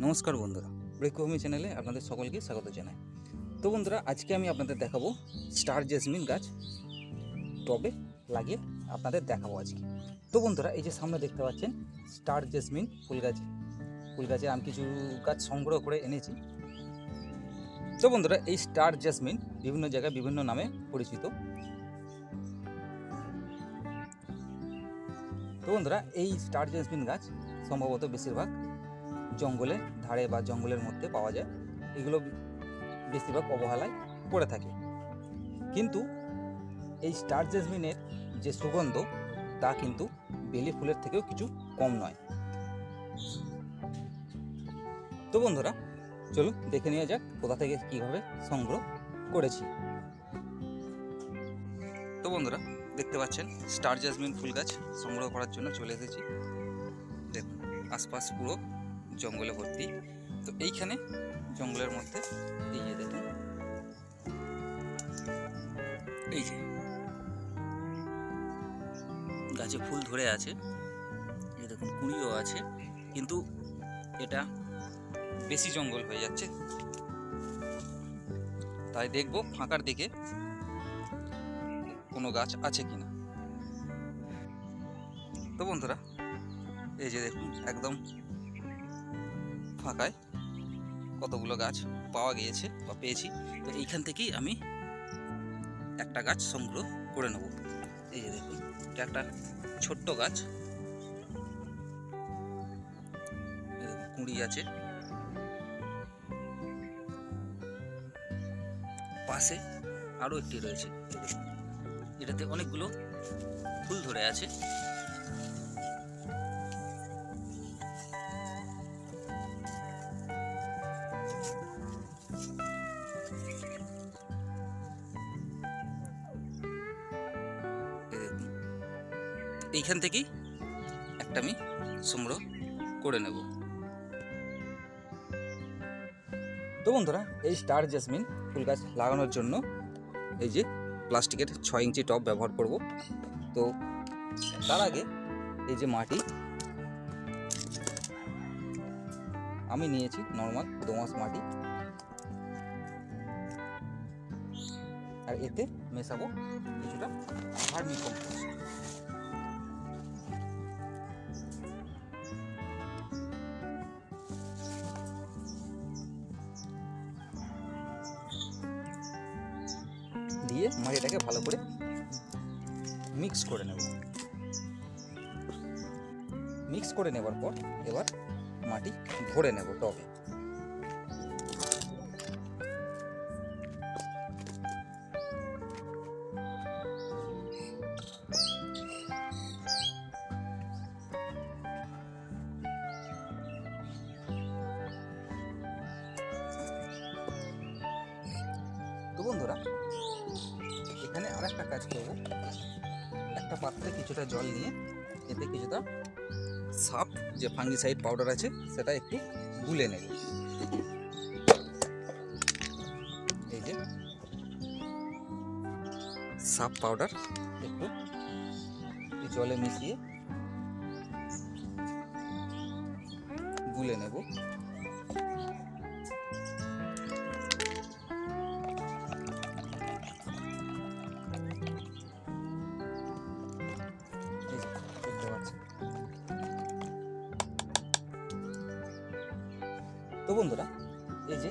নমস্কার বন্ধুরা, বৃক্ষভূমি চ্যানেলে আপনাদের সকলকে স্বাগত জানাই। তো বন্ধুরা, আজকে আমি আপনাদের দেখাবো স্টার জেসমিন গাছ টবে লাগিয়ে আপনাদের দেখাবো আজকে। তো বন্ধুরা, এই যে সামনে দেখতে পাচ্ছেন স্টার জেসমিন ফুল গাছে আমি কিছু গাছ সংগ্রহ করে এনেছি। তো বন্ধুরা, এই স্টার জেসমিন বিভিন্ন জায়গায় বিভিন্ন নামে পরিচিত। তো বন্ধুরা, এই স্টার জেসমিন গাছ সম্ভবত বেশিরভাগ জঙ্গলের ধারে বা জঙ্গলের মধ্যে পাওয়া যায়। এগুলো বেশিরভাগ অবহেলায় পড়ে থাকে, কিন্তু এই স্টার জেসমিনের যে সুগন্ধ তা কিন্তু বেলি ফুলের থেকেও কিছু কম নয়। তো বন্ধুরা, চলুন দেখে নেওয়া যাক কোথা থেকে কীভাবে সংগ্রহ করেছি। তো বন্ধুরা, দেখতে পাচ্ছেন স্টার জেসমিন ফুল গাছ সংগ্রহ করার জন্য চলে এসেছি। দেখুন, আশপাশ পুরো জঙ্গলে ভর্তি। তো এইখানে জঙ্গলের মধ্যে এই যে দেখুন, এই যে গাছে ফুল ধরে আছে, এই দেখুন কুঁড়িও আছে, কিন্তু এটা বেশি জঙ্গল হয়ে যাচ্ছে। তাই দেখব ফাঁকার দিকে কোনো গাছ আছে কিনা। তো বন্ধুরা, এই যে দেখুন একদম ফাঁকায় কতগুলো গাছ পাওয়া গিয়েছে বা পেয়েছি। তো এইখান থেকেই আমি একটা গাছ সংগ্রহ করে নেব। এই যে দেখুন, এটা একটা ছোট্ট গাছ, কুঁড়ি আছে, পাশে আরও একটি রয়েছে। এটাতে অনেকগুলো ফুল ধরে আছে। এইখান থেকেই একটা আমি সংগ্রহ করে নেব। তো বন্ধুরা, এই স্টার জেসমিন ফুল গাছ লাগানোর জন্য এই যে প্লাস্টিকের 6 ইঞ্চি টব ব্যবহার করব। তো তার আগে এই যে মাটি আমি নিয়েছি, নর্মাল দোআঁশ মাটি, আর এতে মেশাবো কিছুটা ভার্মি কম্পোস্ট। দিয়ে মাটিটাকে ভালো করে মিক্স করে নেব। মিক্স করে নেবার পর এবার মাটি ভরে নেব টবে। তো বন্ধুরা, এখানে আরেকটা কাজ করব। একটা পাত্রে কিছুটা জল নিয়ে এতে কিছুটা সাপ যে ফাঙ্গিসাইড পাউডার আছে সেটা একটু গুলে নেব। এই যে সাপ পাউডার একটু জলে মিশিয়ে গুলে নেব। তো বন্ধুরা, এই যে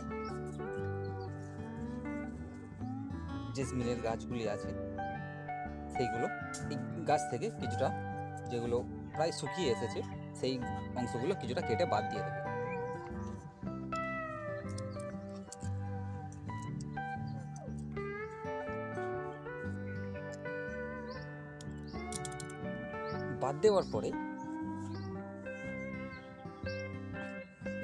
জেসমিনের গাছগুলি আছে সেইগুলো এই গাছ থেকে কিছুটা, যেগুলো প্রায় শুকিয়ে এসেছে, সেই অংশগুলো কিছুটা কেটে বাদ দিয়ে দেবে। বাদ দেওয়ার পরে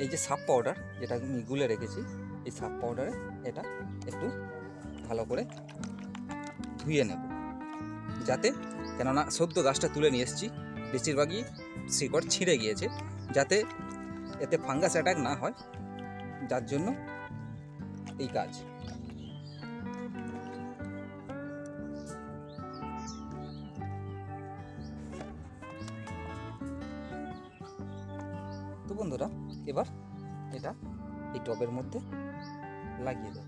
এই যে সাপ পাউডার যেটা আমি গুলে রেখেছি, এই সাপ পাউডারে এটা একটু ভালো করে ধুয়ে নেব, যাতে, কেননা সদ্য গাছটা তুলে নিয়ে এসেছি, বেশিরভাগই শিকড় ছিঁড়ে গিয়েছে, যাতে এতে ফাঙ্গাস অ্যাটাক না হয়, যার জন্য এই কাজ। তো বন্ধুরা, এবার এটা এই টবের মধ্যে লাগিয়ে দেব।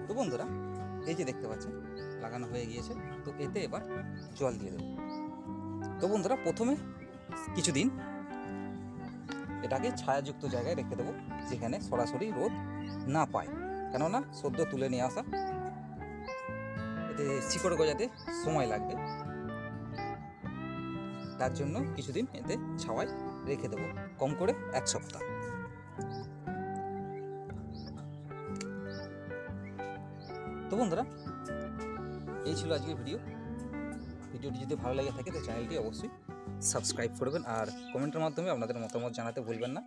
তো বন্ধুরা, এই যে দেখতে পাচ্ছেন লাগানো হয়ে গিয়েছে। তো এতে এবার জল দিয়ে দেব। তো বন্ধুরা, প্রথমে কিছুদিন এটাকে ছায়াযুক্ত জায়গায় রেখে দেবো, যেখানে সরাসরি রোদ না পায়, কেননা সদ্য তুলে নিয়ে আসা, এতে শিকড় গজাতে সময় লাগবে। তার জন্য কিছুদিন এতে ছাওয়ায় রেখে দেবো, কম করে 1 সপ্তাহ। তো বন্ধুরা, এই ছিল আজকের ভিডিওটি যদি ভালো লাগে থাকে তো চ্যানেলটি অবশ্যই সাবস্ক্রাইব করবেন, আর কমেন্টের মাধ্যমে আপনাদের মতামত জানাতে ভুলবেন না।